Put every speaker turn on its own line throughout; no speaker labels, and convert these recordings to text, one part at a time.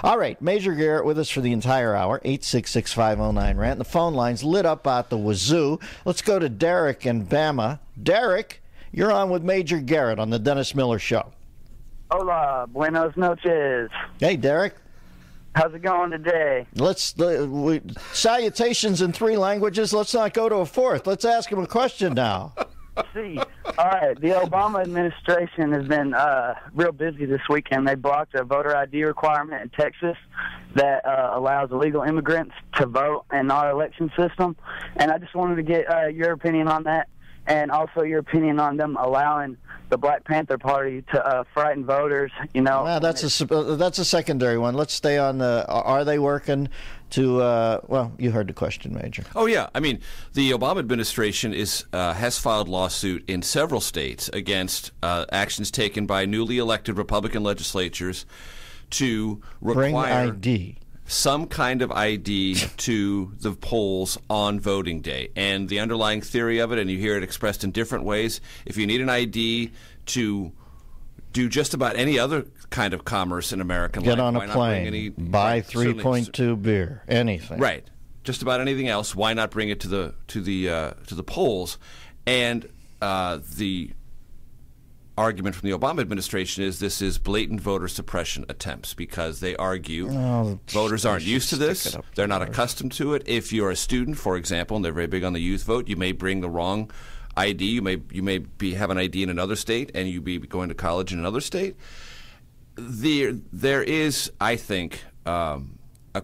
All right, Major Garrett with us for the entire hour, 866-509-RANT. The phone line's lit up out the wazoo. Let's go to Derek in Bama. Derek, you're on with Major Garrett on the Dennis Miller Show.
Hola, buenos noches.
Hey, Derek.
How's it going today?
Salutations in 3 languages. Let's not go to a 4th. Let's ask him a question now.
See, all right, the Obama administration has been real busy this weekend. They blocked a voter ID requirement in Texas that allows illegal immigrants to vote in our election system. And I just wanted to get your opinion on that, and also your opinion on them allowing the Black Panther Party to frighten voters. You know,
that's a secondary one. Let's stay on the. Are they working to? Well, you heard the question, Major.
Oh yeah, I mean, the Obama administration has filed lawsuit in several states against actions taken by newly elected Republican legislatures to require
bring ID.
Some kind of ID to the polls on voting day. And the underlying theory of it, and you hear it expressed in different ways, if you need an ID to do just about any other kind of commerce in American life,
get on a plane, buy 3.2 beer, anything.
Right. Just about anything else, why not bring it to the polls? And the argument from the Obama administration is this is blatant voter suppression attempts, because they argue voters aren't used to this. They're not accustomed to it. If you're a student, for example, and they're very big on the youth vote, you may bring the wrong ID. You may have an ID in another state, and you be going to college in another state. There is, I think, a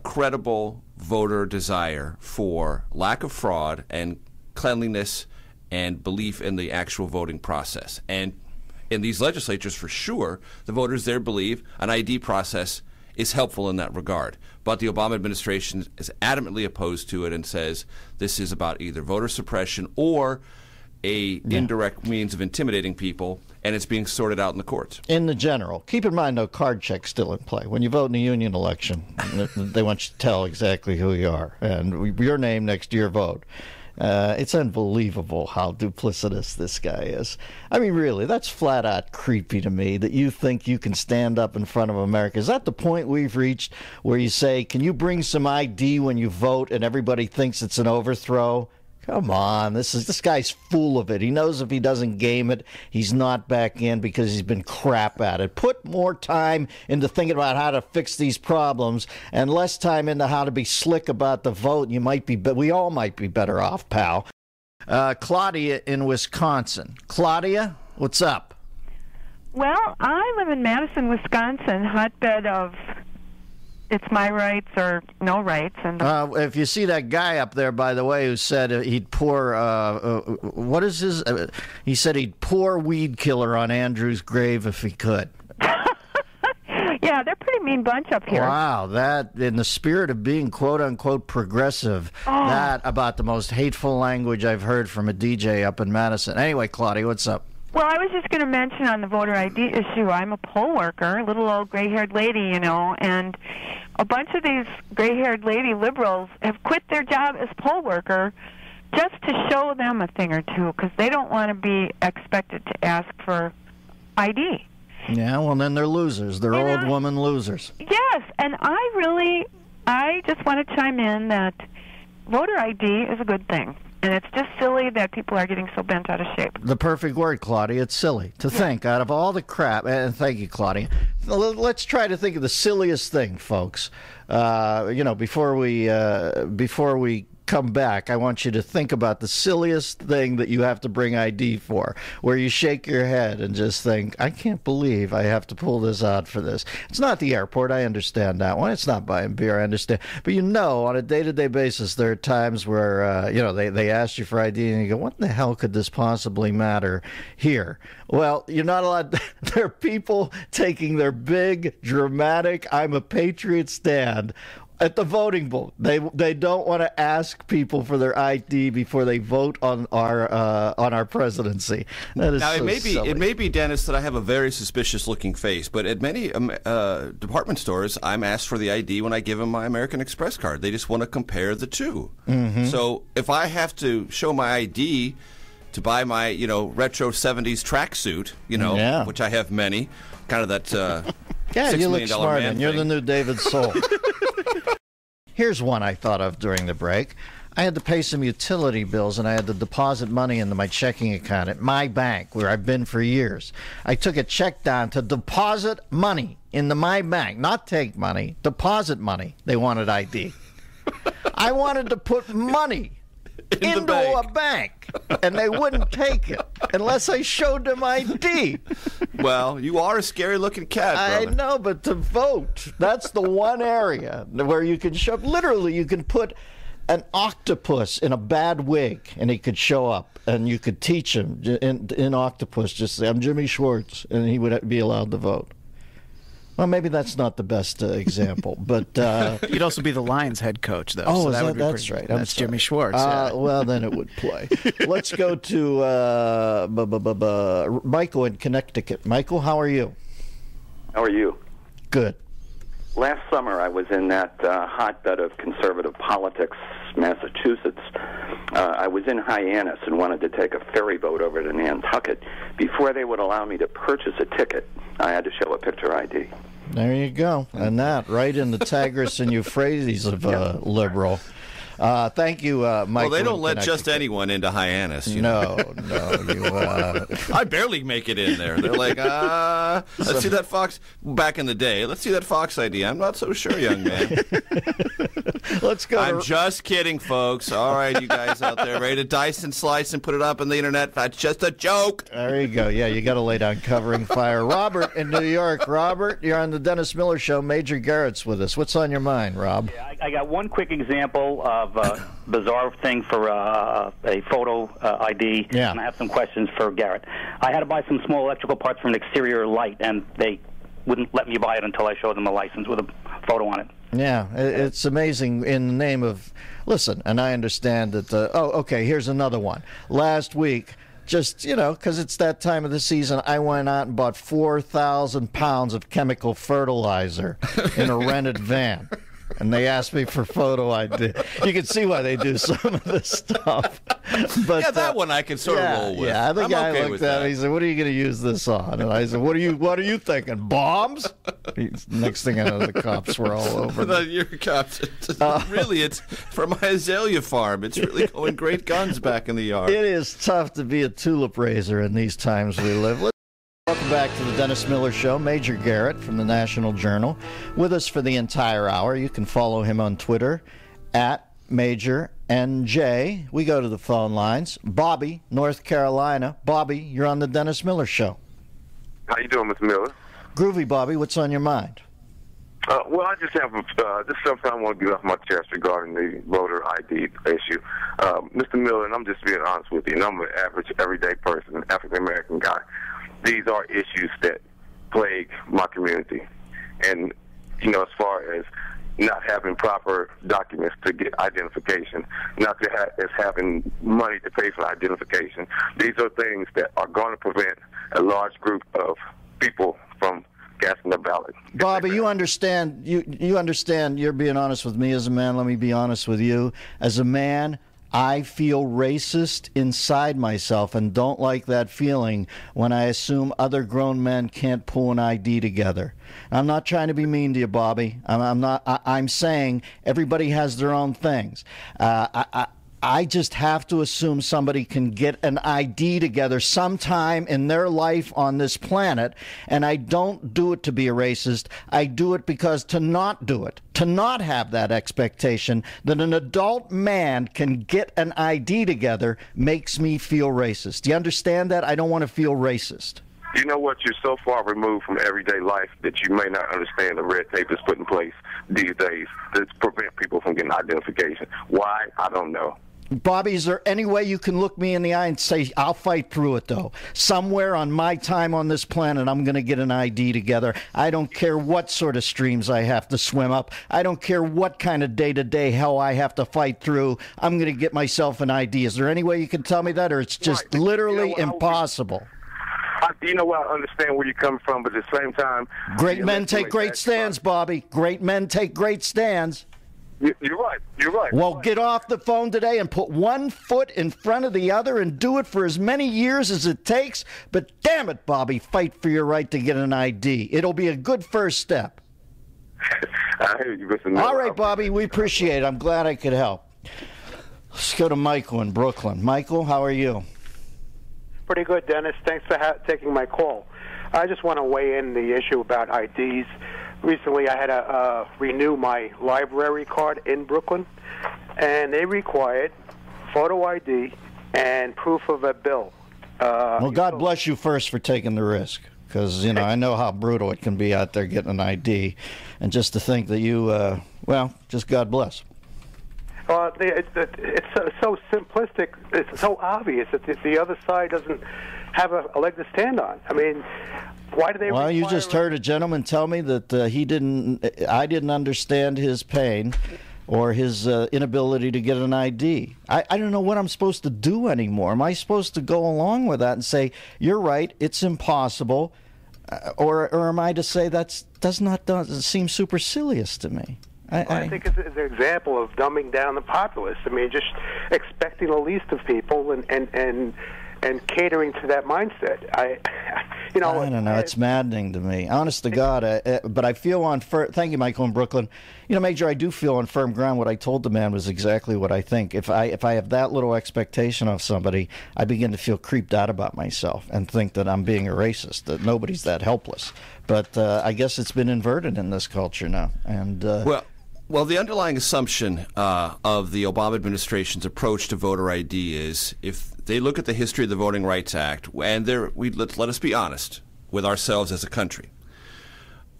credible voter desire for lack of fraud and cleanliness and belief in the actual voting process. And in these legislatures, for sure, the voters there believe an ID process is helpful in that regard. But the Obama administration is adamantly opposed to it and says this is about either voter suppression or a indirect means of intimidating people, and it's being sorted out in the courts.
In the general, keep in mind, no card check's still in play. When you vote in a union election, they want you to tell exactly who you are and your name next to your vote. It's unbelievable how duplicitous this guy is. I mean, really, that's flat out creepy to me that you think you can stand up in front of America. Is that the point we've reached where you say, can you bring some ID when you vote, and everybody thinks it's an overthrow? Come on, this guy's full of it. He knows if he doesn't game it, he's not back in because he's been crap at it. Put more time into thinking about how to fix these problems and less time into how to be slick about the vote. We all might be better off, pal. Claudia in Wisconsin. Claudia, what's up?
Well, I live in Madison, Wisconsin, hotbed of it's my rights or no rights. And
if you see that guy up there, by the way, who said he'd pour, what is his? He said he'd pour weed killer on Andrew's grave if he could.
Yeah, they're a pretty mean bunch up here.
Wow, that, in the spirit of being quote-unquote progressive, that about the most hateful language I've heard from a DJ up in Madison. Anyway, Claudia, what's up?
Well, I was just going to mention on the voter ID issue, I'm a poll worker, a little old gray-haired lady, you know, and a bunch of these gray-haired lady liberals have quit their job as poll worker just to show them a thing or two, because they don't want to be expected to ask for ID.
Yeah, well, then they're losers. They're old woman losers.
Yes, and I just want to chime in that voter ID is a good thing. And it's just silly that people are getting so bent out of shape. The
perfect word, Claudia. It's silly to think out of all the crap. And thank you, Claudia. Let's try to think of the silliest thing, folks. Before we come back, I want you to think about the silliest thing that you have to bring ID for, where you shake your head and just think, I can't believe I have to pull this out for this. It's not the airport. I understand that one. It's not buying beer. I understand. But on a day-to-day basis, there are times where, they ask you for ID and you go, what in the hell could this possibly matter here? Well, you're not allowed. There are people taking their big, dramatic, I'm a patriot stand at the voting booth. They don't want to ask people for their ID before they vote on our presidency. That is silly.
It may be, Dennis, that I have a very suspicious looking face, but at many department stores, I'm asked for the ID when I give them my American Express card. They just want to compare the two. Mm-hmm. So if I have to show my ID to buy my retro 70s tracksuit, which I have many, kind of that
Yeah,
$6
you look
million
smart,
man
and you're
thing.
the new David Soul. Here's one I thought of during the break. I had to pay some utility bills, and I had to deposit money into my checking account at my bank, where I've been for years. I took a check down to deposit money into my bank, not take money, deposit money. They wanted ID. I wanted to put money into a bank, and they wouldn't take it unless I showed them ID.
Well, you are a scary-looking cat, brother.
I know, but to vote, that's the one area where you can show. Literally, you can put an octopus in a bad wig, and he could show up, and you could teach him in octopus. Just say, "I'm Jimmy Schwartz," and he would be allowed to vote. Well, maybe that's not the best example, but
you'd also be the Lions head coach, though.
oh,
so
that's right.
That's Jimmy Schwartz. Yeah.
Well, then it would play. Let's go to Michael in Connecticut. Michael, how are you?
How are you?
Good.
Last summer, I was in that hotbed of conservative politics, Massachusetts. I was in Hyannis and wanted to take a ferry boat over to Nantucket. Before they would allow me to purchase a ticket, I had to show a picture ID.
There you go. And that, right in the Tigris and Euphrates of liberal. Thank you, Michael.
Well, they don't let just anyone into Hyannis. You know?
No.
I barely make it in there. They're like, let's see that Fox. Back in the day, let's see that Fox ID. I'm not so sure, young man.
Let's go.
I'm just kidding, folks. All right, you guys out there, ready to dice and slice and put it up on the internet? That's just a joke.
There you go. Yeah, you got to lay down covering fire. Robert in New York. Robert, you're on the Dennis Miller Show. Major Garrett's with us. What's on your mind, Rob?
Yeah, I got one quick example of a bizarre thing for a photo ID,
Yeah.
and I have some questions for Garrett. I had to buy some small electrical parts for an exterior light, and they wouldn't let me buy it until I showed them a license with a photo on it.
Yeah, it's amazing in the name of, listen, and I understand that, okay, here's another one. Last week, just, because it's that time of the season, I went out and bought 4,000 pounds of chemical fertilizer in a rented van. And they asked me for photo ID. You can see why they do some of this stuff. But,
Yeah, that one I can sort of roll with.
Yeah, the
I'm
guy
okay
looked
with
at
that.
me. He said, "What are you going to use this on?" And I said, "What are you thinking? Bombs?" Next thing I know, the cops were all over me.
Your cops. Really, it's from my azalea farm. It's really going great guns back in the yard.
It is tough to be a tulip raiser in these times we live. Welcome back to the Dennis Miller Show. Major Garrett from the National Journal with us for the entire hour. You can follow him on Twitter at Major NJ. We go to the phone lines. Bobby, North Carolina. Bobby, you're on the Dennis Miller Show.
How you doing, Mr. Miller?
Groovy, Bobby. What's on your mind?
Well, I just have just something I want to get off my chest regarding the voter ID issue. Mr. Miller, and I'm just being honest with you, and I'm an average, everyday person, an African-American guy. These are issues that plague my community. And, as far as not having proper documents to get identification, not to as having money to pay for identification, these are things that are going to prevent a large group of people from casting the ballot.
Bobby, you understand, you understand, you're being honest with me as a man. Let me be honest with you. As a man, I feel racist inside myself and don't like that feeling when I assume other grown men can't pull an ID together. I'm not trying to be mean to you, Bobby. I'm saying everybody has their own things. I just have to assume somebody can get an ID together sometime in their life on this planet, and I don't do it to be a racist. I do it because to not do it, to not have that expectation that an adult man can get an ID together makes me feel racist. Do you understand that? I don't want to feel racist.
You know what? You're so far removed from everyday life that you may not understand the red tape that's put in place these days to prevent people from getting identification. Why? I don't know.
Bobby, is there any way you can look me in the eye and say, I'll fight through it, though? Somewhere on my time on this planet, I'm going to get an ID together. I don't care what sort of streams I have to swim up. I don't care what kind of day-to-day hell I have to fight through. I'm going to get myself an ID. Is there any way you can tell me that, or it's just literally impossible?
I understand where you're coming from, but at the same time...
Great men take great stands, Bobby. Great men take great stands.
You're right. You're right.
Well, get off the phone today and put one foot in front of the other and do it for as many years as it takes. But damn it, Bobby, fight for your right to get an ID. It'll be a good first step.
I hear you, Mr. Miller.
All right, Bobby, we appreciate it. I'm glad I could help. Let's go to Michael in Brooklyn. Michael, how are you?
Pretty good, Dennis. Thanks for taking my call. I just want to weigh in the issue about IDs. Recently, I had to renew my library card in Brooklyn, and they required photo ID and proof of a bill.
Well, God bless you first for taking the risk, because, you know, I know how brutal it can be out there getting an ID, and just to think that you, well, just God bless.
It's so simplistic. It's so obvious that the other side doesn't have a leg to stand on. I mean, why do they?
Well, you just heard a gentleman tell me that I didn't understand his pain or his inability to get an ID. I don't know what I'm supposed to do anymore. Am I supposed to go along with that and say, you're right, it's impossible, or am I to say doesn't seem supercilious to me?
I think it's an example of dumbing down the populace. I mean, just expecting the least of people and catering to that mindset. I don't know.
It's maddening to me, honest to God. But I feel on thank you, Michael in Brooklyn. You know, Major, I do feel on firm ground. What I told the man was exactly what I think. If I have that little expectation of somebody, I begin to feel creeped out about myself and think that I'm being a racist. That nobody's that helpless. But I guess it's been inverted in this culture now. And
Well, the underlying assumption of the Obama administration's approach to voter ID is, if they look at the history of the Voting Rights Act, and let us be honest with ourselves as a country.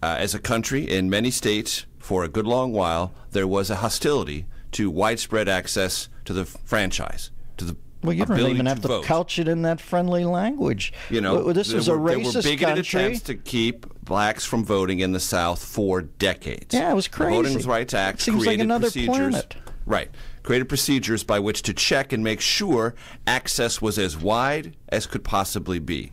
As a country, in many states, for a good long while, there was a hostility to widespread access to the franchise, to the
Well, you don't even have to couch it in that friendly language.
You know,
this was a racist
there were bigoted
country.
attempts to keep blacks from voting in the South for decades.
Yeah, it was crazy.
The Voting Rights Act
seems
created
like another
procedures.
planet.
Right. Created procedures by which to check and make sure access was as wide as could possibly be.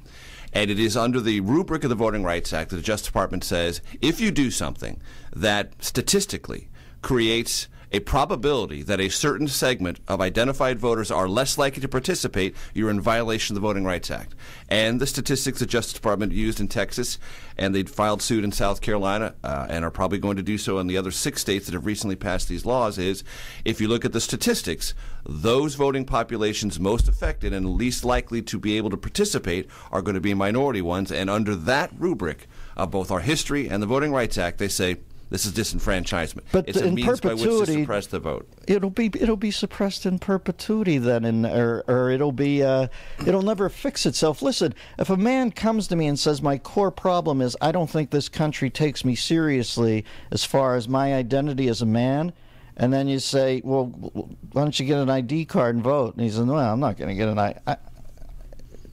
And it is under the rubric of the Voting Rights Act that the Justice Department says, if you do something that statistically creates a probability that a certain segment of identified voters are less likely to participate, you're in violation of the Voting Rights Act. And the statistics the Justice Department used in Texas, and they filed suit in South Carolina, and are probably going to do so in the other 6 states that have recently passed these laws, is if you look at the statistics, those voting populations most affected and least likely to be able to participate are going to be minority ones. And under that rubric of both our history and the Voting Rights Act, they say, this is disenfranchisement.
But
it's a means by which to suppress the vote.
It'll be suppressed in perpetuity then, or it'll never fix itself. Listen, if a man comes to me and says my core problem is I don't think this country takes me seriously as far as my identity as a man, and then you say, well, why don't you get an ID card and vote? And he says, well, I'm not going to get an ID.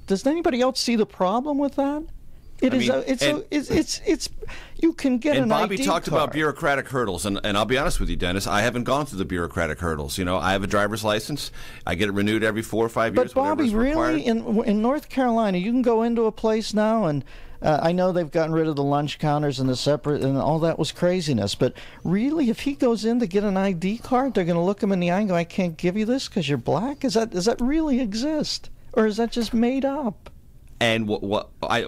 Does anybody else see the problem with that? It's you can get an ID card.
And Bobby talked about bureaucratic hurdles, and I'll be honest with you, Dennis, I haven't gone through the bureaucratic hurdles. You know, I have a driver's license. I get it renewed every 4 or 5 years.
But Bobby, really, in North Carolina, you can go into a place now, and I know they've gotten rid of the lunch counters and the separate, and all that was craziness. But really, if he goes in to get an ID card, they're going to look him in the eye and go, "I can't give you this because you're black." Does that really exist, or is that just made up?
And I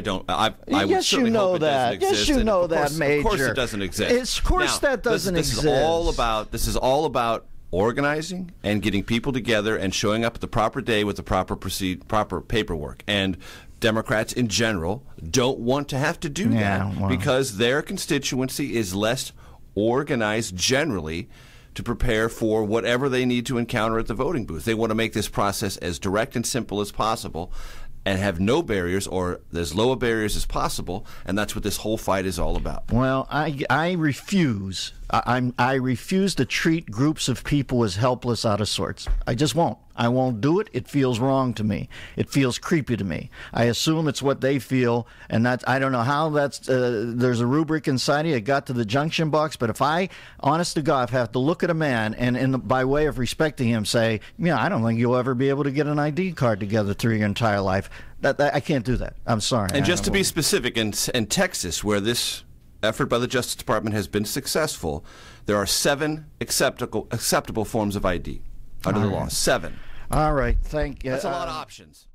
don't. I would
yes,
certainly
you know
hope it
that.
doesn't exist.
Yes, you know that, Major.
Of course, it doesn't exist.
Of course, that doesn't exist.
This is all about organizing and getting people together and showing up at the proper day with the proper paperwork. And Democrats in general don't want to have to do that because their constituency is less organized generally to prepare for whatever they need to encounter at the voting booth. They want to make this process as direct and simple as possible and have no barriers, or as low barriers as possible, and that's what this whole fight is all about.
Well, I refuse. I refuse to treat groups of people as helpless out of sorts. I just won't. I won't do it. It feels wrong to me. It feels creepy to me. I assume it's what they feel, and that I don't know how that's. There's a rubric inside it. It got to the junction box, but if I, honest to God, have to look at a man and by way of respecting him, say, I don't think you'll ever be able to get an ID card together through your entire life. That I can't do that. I'm sorry.
And just to be specific, in Texas, where this effort by the Justice Department has been successful, there are 7 acceptable forms of ID under the law. 7.
All right. Thank you.
That's a lot of options.